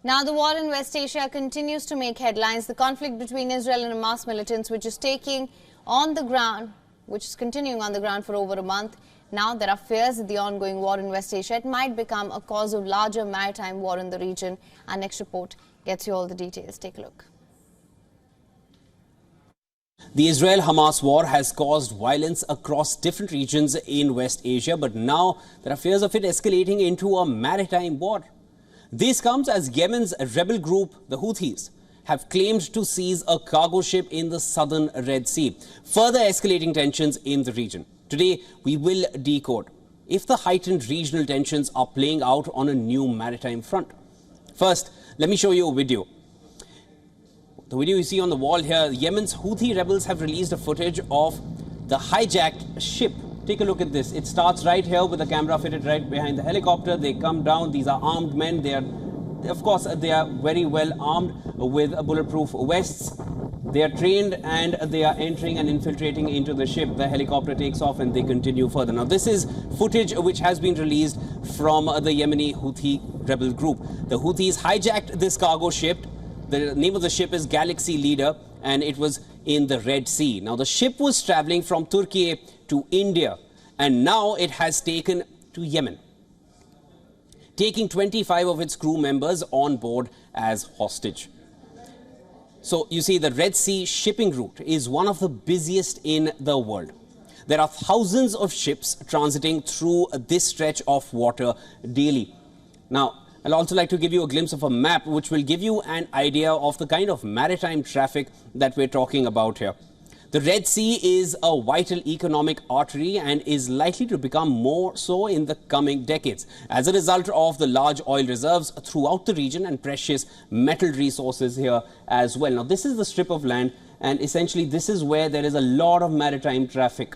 Now, the war in West Asia continues to make headlines. The conflict between Israel and Hamas militants, which is continuing on the ground for over a month. Now, there are fears that the ongoing war in West Asia might become a cause of larger maritime war in the region. Our next report gets you all the details. Take a look. The Israel-Hamas war has caused violence across different regions in West Asia, but now there are fears of it escalating into a maritime war. This comes as Yemen's rebel group, the Houthis, have claimed to seize a cargo ship in the southern Red Sea, further escalating tensions in the region. Today, we will decode if the heightened regional tensions are playing out on a new maritime front. First, let me show you a video. The video you see on the wall here, Yemen's Houthi rebels have released a footage of the hijacked ship. Take a look at this. It starts right here with the camera fitted right behind the helicopter. They come down. These are armed men. They are very well armed with bulletproof vests. They are trained and they are entering and infiltrating into the ship. The helicopter takes off and they continue further. Now, this is footage which has been released from the Yemeni Houthi rebel group. The Houthis hijacked this cargo ship. The name of the ship is Galaxy Leader, and it was in the Red Sea. Now, the ship was traveling from Turkey to India, and now it has taken to Yemen, taking 25 of its crew members on board as hostage. So, you see, the Red Sea shipping route is one of the busiest in the world. There are thousands of ships transiting through this stretch of water daily. Now, I'd also like to give you a glimpse of a map which will give you an idea of the kind of maritime traffic that we're talking about here. The Red Sea is a vital economic artery and is likely to become more so in the coming decades as a result of the large oil reserves throughout the region and precious metal resources here as well. Now, this is the strip of land, and essentially this is where there is a lot of maritime traffic.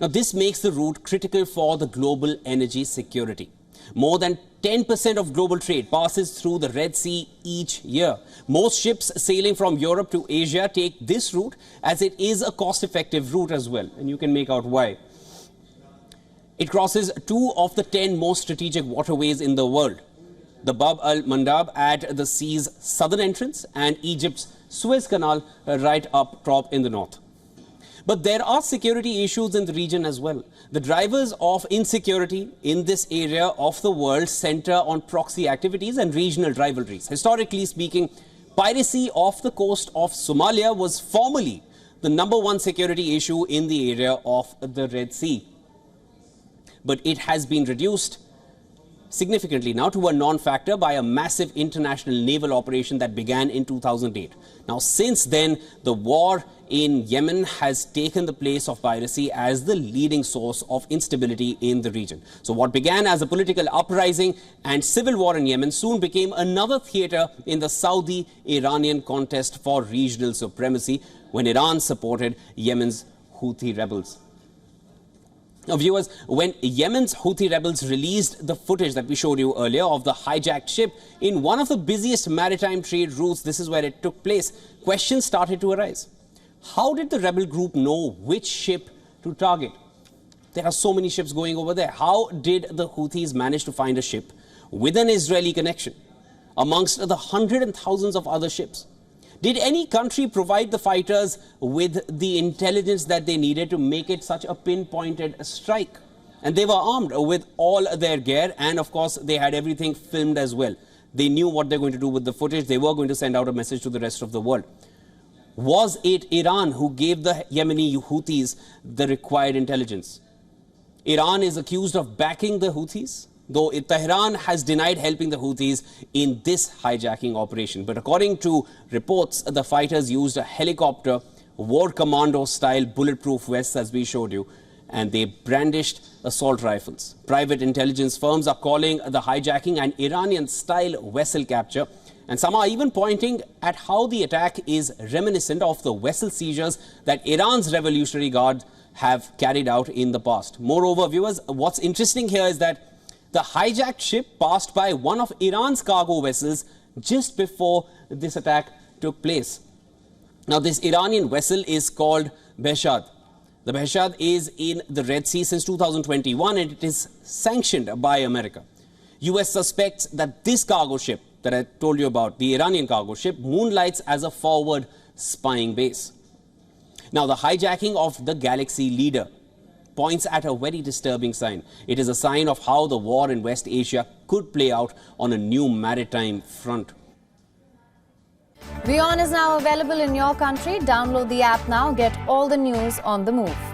Now, this makes the route critical for the global energy security. More than 10% of global trade passes through the Red Sea each year. Most ships sailing from Europe to Asia take this route as it is a cost-effective route as well, and you can make out why. It crosses 2 of the 10 most strategic waterways in the world: the Bab al-Mandab at the sea's southern entrance and Egypt's Suez Canal right up top in the north. But there are security issues in the region as well. The drivers of insecurity in this area of the world center on proxy activities and regional rivalries. Historically speaking, piracy off the coast of Somalia was formerly the #1 security issue in the area of the Red Sea. But it has been reduced significantly now to a non-factor by a massive international naval operation that began in 2008. Now, since then, the war in Yemen has taken the place of piracy as the leading source of instability in the region. So what began as a political uprising and civil war in Yemen soon became another theater in the Saudi-Iranian contest for regional supremacy when Iran supported Yemen's Houthi rebels. Now, viewers, when Yemen's Houthi rebels released the footage that we showed you earlier of the hijacked ship in one of the busiest maritime trade routes, this is where it took place, questions started to arise. How did the rebel group know which ship to target? There are so many ships going over there. How did the Houthis manage to find a ship with an Israeli connection amongst the hundreds and thousands of other ships? Did any country provide the fighters with the intelligence that they needed to make it such a pinpointed strike? And they were armed with all their gear, and of course they had everything filmed as well. They knew what they're going to do with the footage. They were going to send out a message to the rest of the world. Was it Iran who gave the Yemeni Houthis the required intelligence? Iran is accused of backing the Houthis, though Tehran has denied helping the Houthis in this hijacking operation. But according to reports, the fighters used a helicopter, war commando style bulletproof vests as we showed you, and they brandished assault rifles. Private intelligence firms are calling the hijacking an Iranian style vessel capture, and some are even pointing at how the attack is reminiscent of the vessel seizures that Iran's Revolutionary Guard have carried out in the past. Moreover, viewers, what's interesting here is that the hijacked ship passed by one of Iran's cargo vessels just before this attack took place. Now, this Iranian vessel is called Behshad. The Behshad is in the Red Sea since 2021 and it is sanctioned by America. US suspects that this cargo ship that I told you about, the Iranian cargo ship, moonlights as a forward spying base. Now, the hijacking of the Galaxy leader points at a very disturbing sign. It is a sign of how the war in West Asia could play out on a new maritime front. WION is now available in your country. Download the app now. Get all the news on the move.